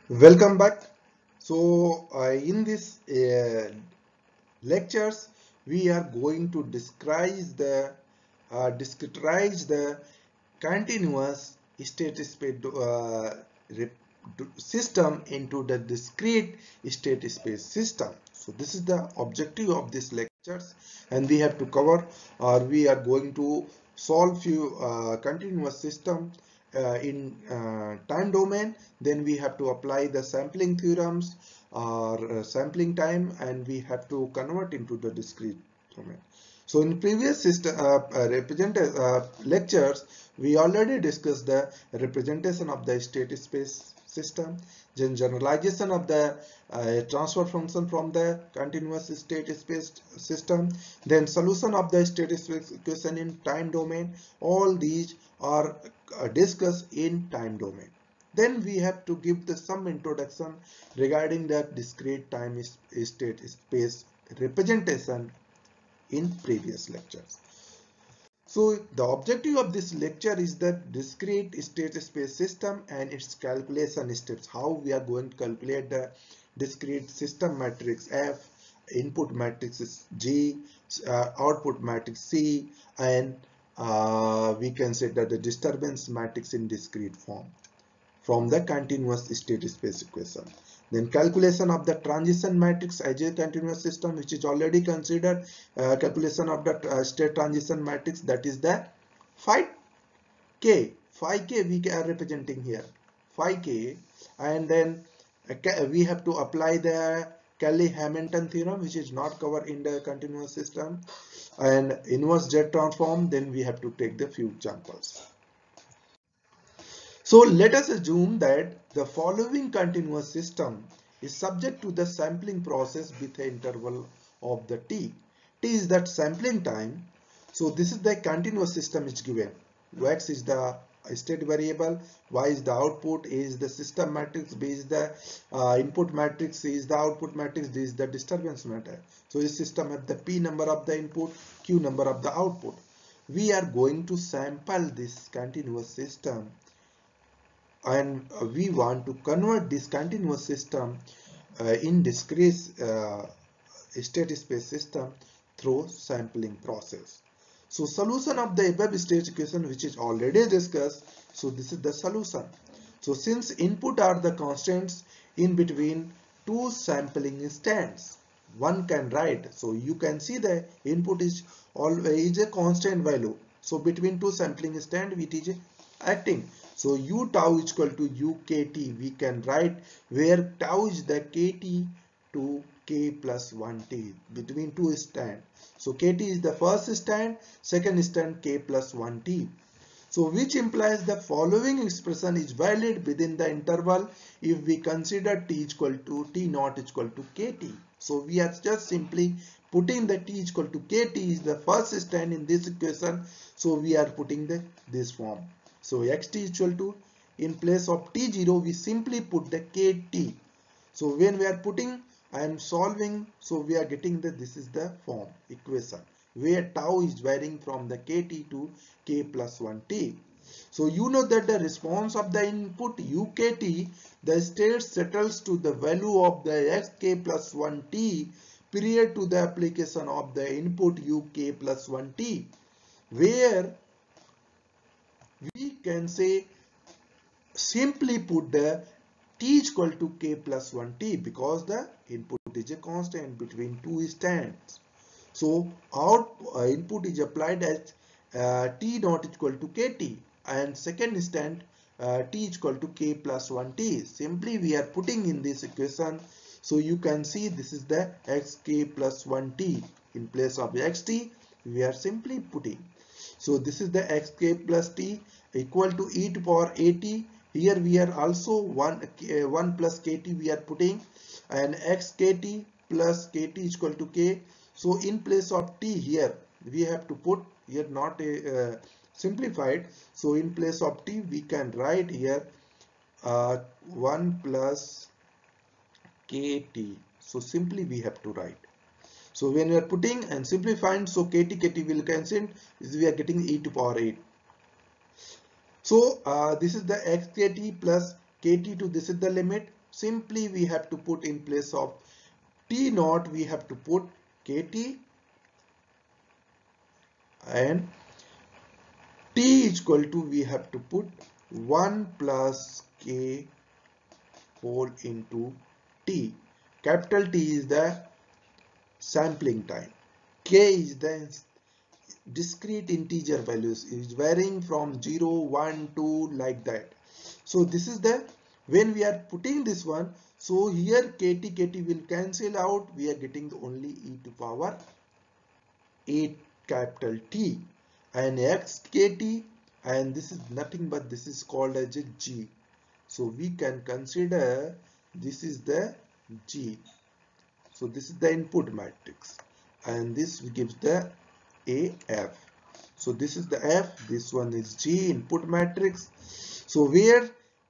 Welcome back. In this lectures, we are going to discretize the continuous state space system into the discrete state space system. So this is the objective of this lectures, and we have to cover, or we are going to solve few continuous system in time domain. Then we have to apply the sampling theorems or sampling time, and we have to convert into the discrete domain. So in previous lectures, we already discussed the representation of the state space system, then generalization of the transfer function from the continuous state space system, then solution of the state space equation in time domain. All these are discussed in time domain. Then we have to give some introduction regarding the discrete time state space representation in previous lectures. So the objective of this lecture is the discrete state space system and its calculation steps. How we are going to calculate the discrete system matrix F, input matrix is G, output matrix C, and we can say that the disturbance matrix in discrete form from the continuous state space equation. Then calculation of the transition matrix as a continuous system, which is already considered. Calculation of the state transition matrix, that is the phi k. Phi k we are representing here, phi k, and then we have to apply the Cayley-Hamilton theorem, which is not covered in the continuous system, and inverse Z transform. Then we have to take the few examples. So let us assume that the following continuous system is subject to the sampling process with an interval of the t. T is that sampling time. So this is the continuous system is given. X is the state variable, Y is the output, A is the system matrix, B is the input matrix, C is the output matrix, D is the disturbance matrix. So this system has the P number of the input, Q number of the output. We are going to sample this continuous system, and we want to convert this continuous system in discrete state space system through sampling process. So solution of the above state equation, which is already discussed. So this is the solution. So since input are the constants in between two sampling instants, one can write. So you can see the input is always a constant value. So between two sampling instant it is acting. So u tau is equal to ukt. We can write where tau is the kt to k plus 1t between two stand. So kt is the first stand, second stand k plus 1t. So which implies the following expression is valid within the interval if we consider t equal to t naught is equal to kt. So we are just simply putting the t is equal to kt is the first stand in this equation. So we are putting this form. So xt is equal to, in place of t0 we simply put the kt. So when we are putting, I am solving, so we are getting that this is the form equation where tau is varying from the kt to k plus 1t. So you know that the response of the input ukt, the state settles to the value of the xk plus 1t period to the application of the input uk plus 1t, where we can say simply put the t is equal to k plus 1t because the input is a constant between two stands. So our input is applied as t naught is equal to kt, and second stand t is equal to k plus 1t. Simply we are putting in this equation. So you can see this is the xk plus 1t. In place of xt we are simply putting. So this is the xk plus t equal to e to power at. Here we are also 1 plus kt we are putting, and xkt plus kt is equal to k. So in place of t here we have to put here not a simplified. So in place of t we can write here 1 plus kt. So simply we have to write. So when we are putting and simplifying, so kt will cancel, we are getting e to power 8. So this is the xkt plus kt to this is the limit. simply we have to put in place of T naught, we have to put KT, and T is equal to, we have to put 1 plus K whole into T. Capital T is the sampling time. K is the discrete integer values, is varying from 0, 1, 2 like that. So this is the, when we are putting this one, so here KT will cancel out, we are getting only e to power 8 capital T and XKT, and this is nothing but this is called as a G. So we can consider this is the G. So this is the input matrix and this gives the AF. So this is the F, this one is G input matrix. So where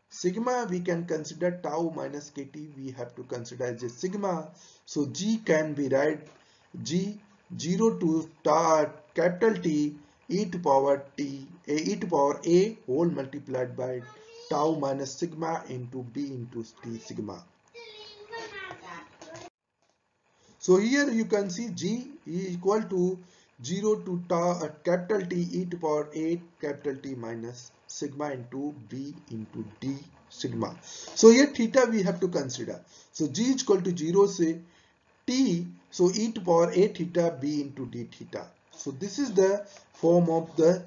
sigma we can consider tau minus KT, we have to consider as a sigma. So G can be write G 0 to capital T e to power A whole multiplied by tau minus sigma into B into T sigma. So here you can see G is equal to 0 to capital T e to power 8 capital T minus sigma into B into D sigma. So here theta we have to consider. So G is equal to 0 say T, so e to power a theta B into D theta. So this is the form of the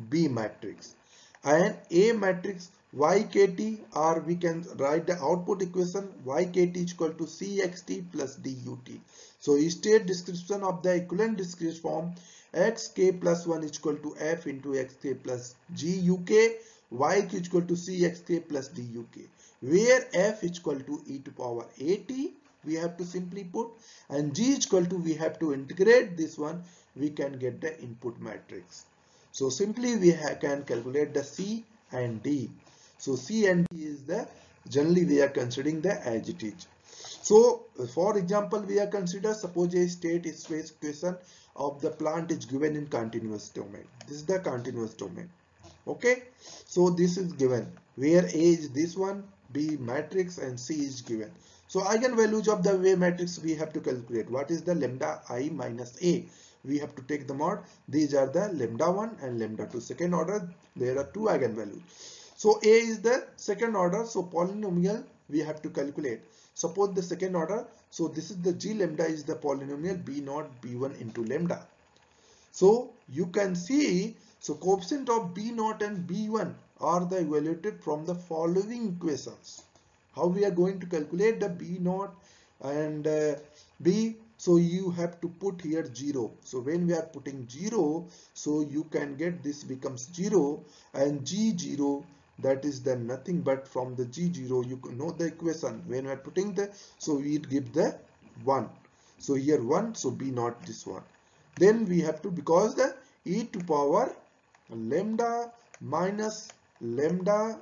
B matrix. And A matrix YKT, or we can write the output equation YKT is equal to CXT plus DUT. So state description of the equivalent discrete form XK plus 1 is equal to F into XK plus GUK, Y is equal to CXK plus DUK, where F is equal to e to power AT we have to simply put, and G is equal to, we have to integrate this one, we can get the input matrix. So simply we can calculate the C and D. So C and D is the, generally we are considering the as it is. So for example, we are consider, suppose a state space equation of the plant is given in continuous domain. This is the continuous domain. Okay, so this is given where A is this one, B matrix, and C is given. So eigenvalues of the way matrix we have to calculate. What is the lambda I minus A? We have to take them out. These are the lambda 1 and lambda 2. Second order, there are two eigenvalues. So A is the second order, so polynomial we have to calculate. Suppose the second order, so this is the G lambda is the polynomial B naught B1 into lambda. So you can see, so coefficient of B naught and B1 are the evaluated from the following equations. How we are going to calculate the B naught and B? So you have to put here 0. So when we are putting 0, so you can get this becomes 0, and G0, that is then nothing but from the G0 you know the equation. When we are putting the, so we give the 1. So here 1, so B naught this one. Then we have to, because the e to power lambda minus lambda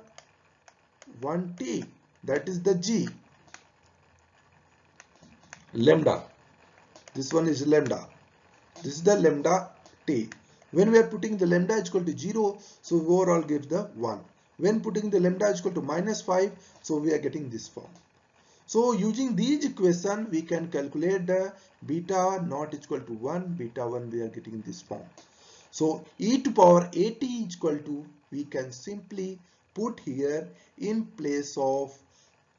1t, that is the G lambda, this one is lambda, this is the lambda t. When we are putting the lambda is equal to 0, so overall gives the 1. When putting the lambda is equal to minus 5, so we are getting this form. So using these equation we can calculate the beta naught is equal to 1, beta 1 we are getting this form. So e to power at is equal to, we can simply put here in place of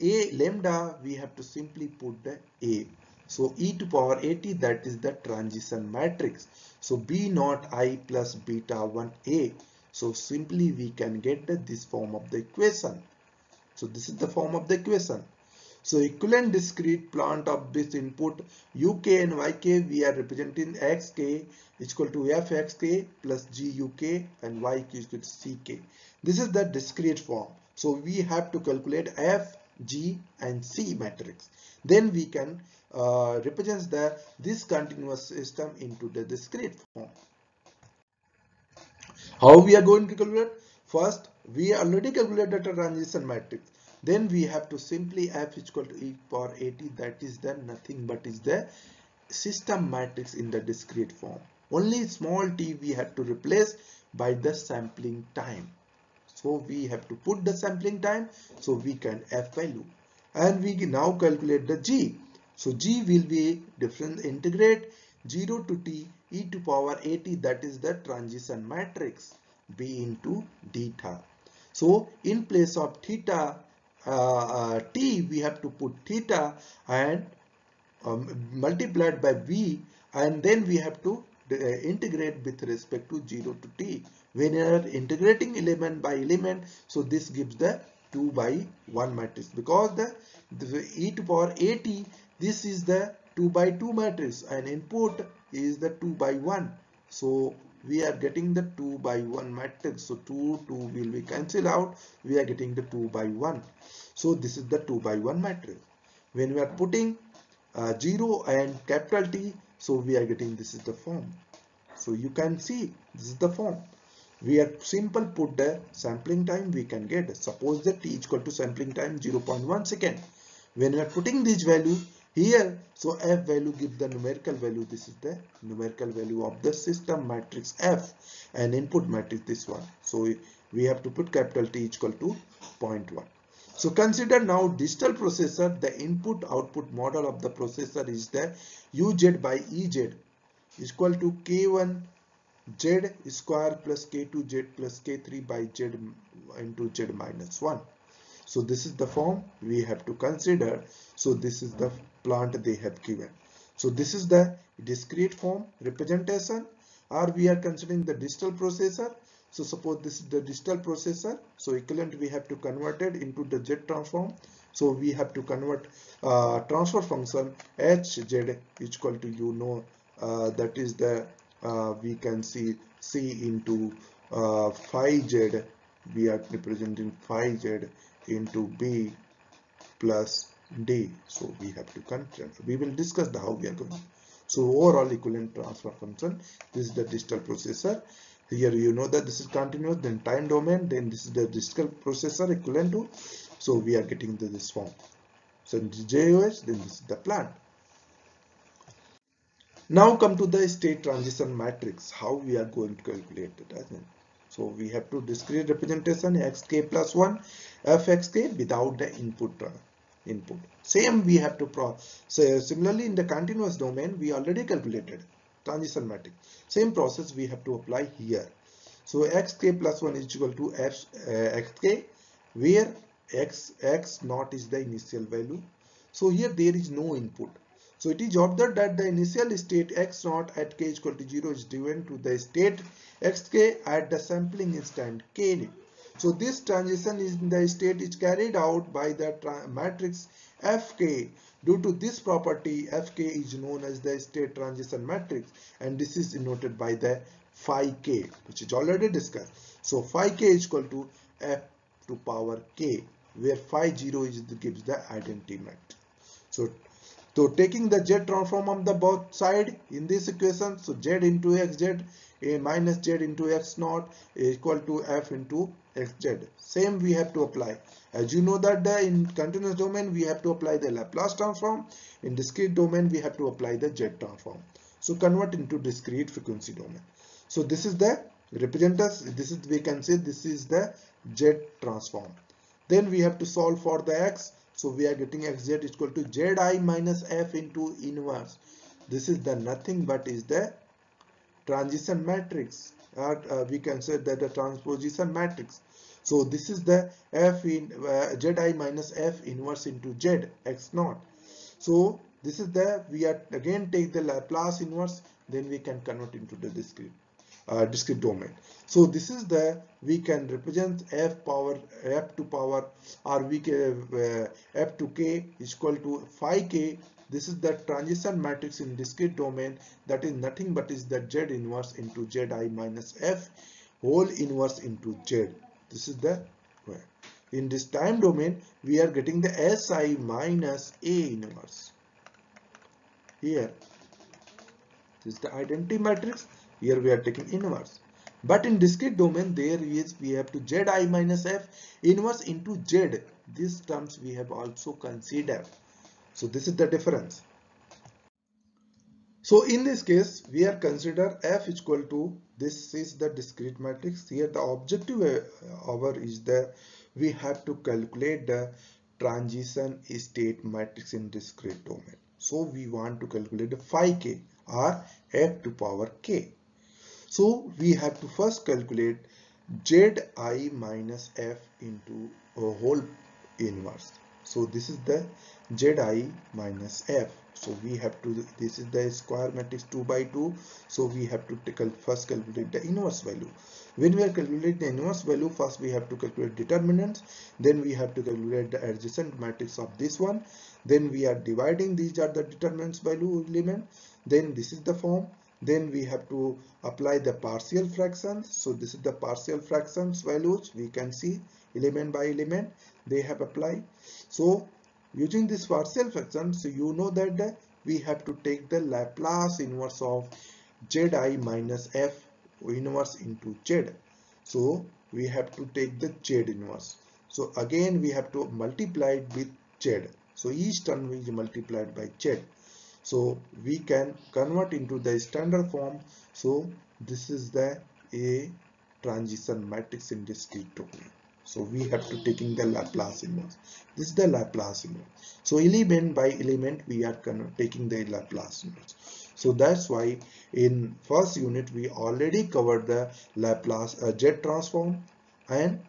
a lambda, we have to simply put the A. So e to power at, that is the transition matrix. So B naught I plus beta 1A. So simply we can get this form of the equation. So this is the form of the equation. So equivalent discrete plant of this input UK and YK, we are representing XK is equal to FXK plus GUK and YK is equal to CK. This is the discrete form. So we have to calculate F, G and C matrix. Then we can represent this continuous system into the discrete form. How we are going to calculate? First, we already calculated the transition matrix. Then we have to simply F is equal to e power at, that is the nothing but is the system matrix in the discrete form. Only small t we have to replace by the sampling time. So we have to put the sampling time, so we can F value. and we now calculate the g. So g will be different, integrate 0 to t e to power at, that is the transition matrix, b into theta. So in place of theta t, we have to put theta and multiplied by b, and then we have to integrate with respect to 0 to t. When you are integrating element by element, so this gives the 2 by 1 matrix, because the e to power at, this is the 2 by 2 matrix, and input is the 2 by 1. So we are getting the 2 by 1 matrix. So 2 will be cancelled out, we are getting the 2 by 1. So this is the 2 by 1 matrix. When we are putting 0 and capital T, so we are getting, this is the form. So you can see this is the form. We are simple put the sampling time, we can get, suppose that t is equal to sampling time 0.1 second. When we are putting this value here, so f value give the numerical value, this is the numerical value of the system matrix f, and input matrix this one. So we have to put capital T is equal to 0.1. So consider now digital processor. The input output model of the processor is the UZ by EZ is equal to K1 Z square plus K2 Z plus K3 by Z into Z minus 1. So this is the form we have to consider. So this is the plant they have given. So this is the discrete form representation, or we are considering the digital processor. So suppose this is the digital processor, so equivalent we have to convert it into the Z transform. So we have to convert transfer function Hz is equal to, that is the we can see C into phi Z, we are representing phi Z into B plus D. So we have to consider, we will discuss how we are going. So overall equivalent transfer function, this is the digital processor. Here you know that this is continuous, then time domain, then this is the digital processor equivalent to, so we are getting this form. So in JOH, then this is the plant. Now come to the state transition matrix, how we are going to calculate it. So we have to discrete representation xk plus 1 fxk without the input. Same we have to so similarly in the continuous domain we already calculated transition matrix. Same process we have to apply here. So xk plus 1 is equal to xk, where x naught is the initial value. So here there is no input. So it is observed that the initial state x naught at k is equal to 0 is given to the state xk at the sampling instant k. So this transition in the state is carried out by the matrix Fk. Due to this property, Fk is known as the state transition matrix, and this is denoted by the phi k, which is already discussed. So phi k is equal to f to power k, where phi 0 is gives the identity matrix. So taking the z transform on the both side in this equation, so z into xz minus z into x naught is equal to f into xz. Same we have to apply. As you know that in continuous domain we have to apply the Laplace transform. In discrete domain we have to apply the z transform. So convert into discrete frequency domain. So this is the representers. This is, we can say this is the z transform. Then we have to solve for the x. So we are getting xz is equal to zi minus f into inverse. This is the nothing but is the transition matrix. We can say that the transposition matrix. So this is the f in zi minus f inverse into z x naught. So this is the, we are again take the Laplace inverse, then we can convert into the discrete domain. So this is the, we can represent f to power, or we can f to k is equal to phi k. This is the transition matrix in discrete domain, that is nothing but is the z inverse into zi minus f whole inverse into z. This is the way. In this time domain we are getting the si minus a inverse. Here this is the identity matrix, here we are taking inverse. But in discrete domain there is, we have to zi minus f inverse into z. These terms we have also considered. So this is the difference. So in this case we are consider f is equal to, this is the discrete matrix. Here the objective hour is the, we have to calculate the transition state matrix in discrete domain. So we want to calculate phi k or f to power k. So we have to first calculate zi minus f into a whole inverse. So this is the zi minus f. So we have to, this is the square matrix 2 by 2. So we have to first calculate the inverse value. When we are calculating the inverse value, first we have to calculate determinants. Then we have to calculate the adjacent matrix of this one. Then we are dividing, these are the determinants value element. Then this is the form. Then we have to apply the partial fractions. So this is the partial fractions values. We can see element by element they have applied. So using this partial fractions, so you know that we have to take the Laplace inverse of zi minus f inverse into z. So we have to take the z inverse. So again we have to multiply it with z. So each term is multiplied by z. So we can convert into the standard form. So this is the a transition matrix in discrete domain. So we have to taking the Laplace inverse. This is the Laplace inverse. So element by element we are taking the Laplace inverse. So that's why in first unit we already covered the Laplace Z transform and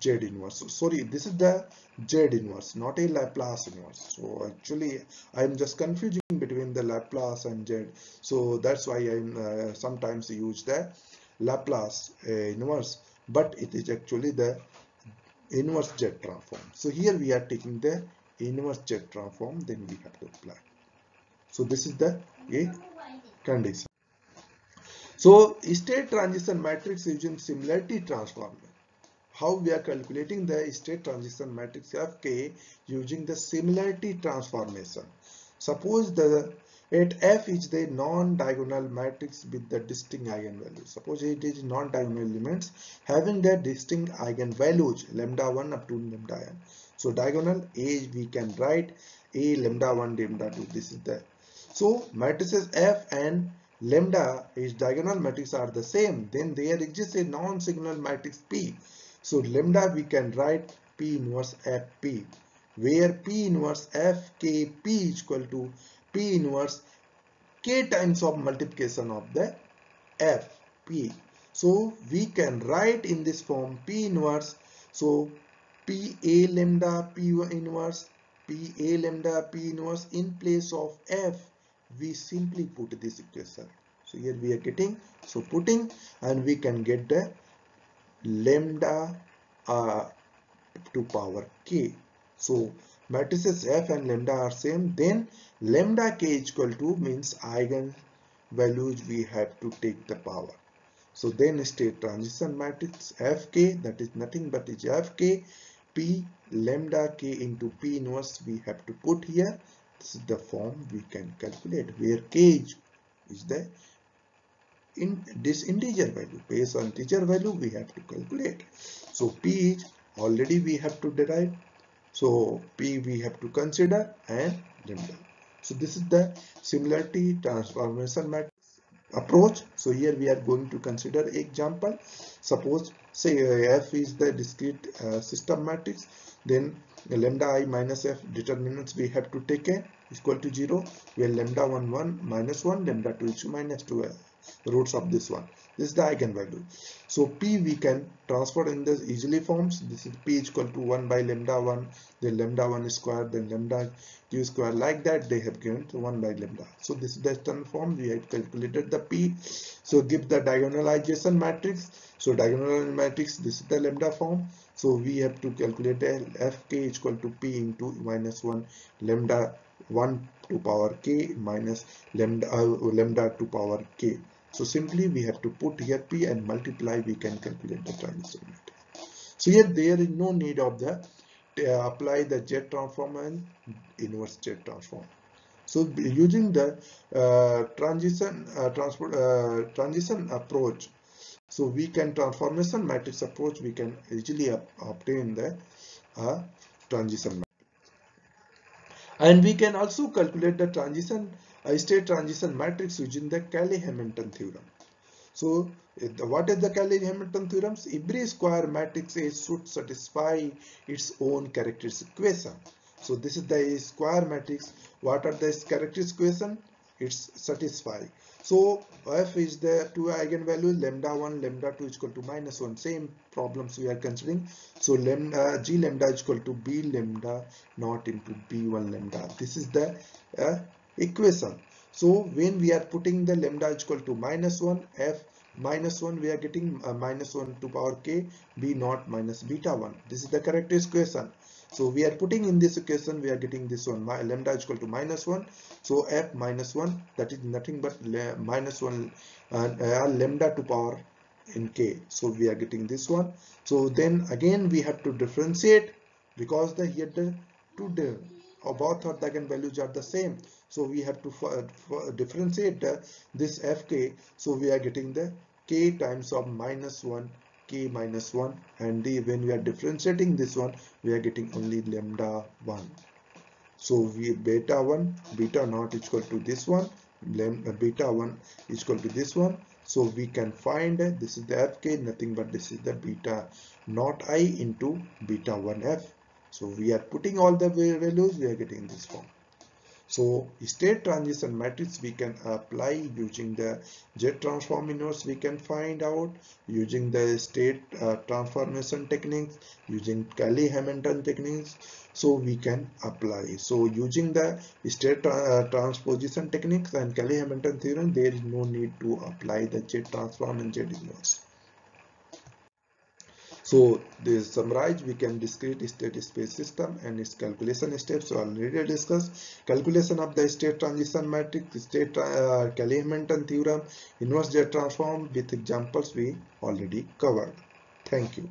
Z inverse. So, sorry, this is the Z inverse, not a Laplace inverse. So actually I'm just confusing between the Laplace and Z. So that's why I'm sometimes use the Laplace inverse, but it is actually the inverse Z transform. So here we are taking the inverse Z transform, then we have to apply. So this is the a condition. So state transition matrix using similarity transform. How we are calculating the state transition matrix Fk using the similarity transformation. Suppose F is the non-diagonal matrix with the distinct eigenvalues. Suppose it is non-diagonal elements having the distinct eigenvalues lambda 1 up to lambda n. So diagonal A we can write A lambda 1 lambda 2. This is the, so matrices F and lambda is diagonal matrix are the same. Then there exists a non-signal matrix P. So lambda we can write P inverse Fp, where P inverse Fkp is equal to P inverse K times of multiplication of the Fp. So we can write in this form P inverse. So P A lambda P inverse, P A lambda P inverse in place of F. We simply put this equation. So here we are getting, so putting, and we can get the lambda to power k. So matrices F and lambda are same. Then lambda k is equal to means eigen values we have to take the power. So then state transition matrix Fk, that is nothing but is Fk P lambda k into P inverse we have to put here. This is the form we can calculate, where k is the in this integer value. Based on integer value we have to calculate. So P is already we have to derive. So P we have to consider and lambda. So this is the similarity transformation matrix approach. So here we are going to consider example. Suppose say F is the discrete system matrix, then lambda I minus F determinants we have to take a is equal to 0, where lambda 1 1 minus 1, lambda 2 is minus 2 roots of this one. This is the eigenvalue. So P we can transfer in the easily forms. This is P is equal to 1 by lambda 1, then lambda 1 square, then lambda 2 square, like that they have given 1 by lambda. So this is the standard form. We have calculated the P. So give the diagonalization matrix. So diagonal matrix, this is the lambda form. So we have to calculate Fk is equal to P into minus 1 lambda 1 to power k minus lambda to power k. So simply we have to put here P and multiply, we can calculate the transition matrix. So here there is no need of the apply the Z transform and inverse Z transform. So using the transition approach, so we can transformation matrix approach, we can easily obtain the transition matrix. And we can also calculate the transition state transition matrix using the Cayley-Hamilton theorem. So What is the Cayley-Hamilton theorems? Every square matrix A should satisfy its own characteristic equation. So this is the square matrix. What are the characteristic equation? It's satisfy. So F is the two eigenvalues, lambda 1, lambda 2 is equal to minus 1. Same problems we are considering. So lambda G lambda is equal to B lambda naught into B1 lambda. This is the equation. So when we are putting the lambda is equal to minus 1, F minus 1, we are getting minus 1 to power k, b naught minus beta 1. This is the characteristic equation. So we are putting in this equation, we are getting this one, lambda is equal to minus 1. So f minus 1, that is nothing but minus 1 lambda to power in k. So we are getting this one. So then again we have to differentiate, because the here the two both of the eigenvalues are the same. So we have to differentiate this fk. So we are getting the k times of minus 1, k minus 1, and when we are differentiating this one, we are getting only lambda 1. So we beta 1, beta naught is equal to this one, beta 1 is equal to this one. So we can find this is the fk, nothing but this is the beta naught I into beta 1f. So we are putting all the values, we are getting this form. So state transition matrix we can apply using the Z transform inverse, we can find out using the state transformation techniques, using Cayley-Hamilton techniques. So we can apply. So using the state transposition techniques and Cayley-Hamilton theorem, there is no need to apply the Z transform and Z inverse. So this summarize, we can discrete state space system and its calculation steps. So already discussed calculation of the state transition matrix, state Cayley-Hamilton theorem, inverse Z transform with examples we already covered. Thank you.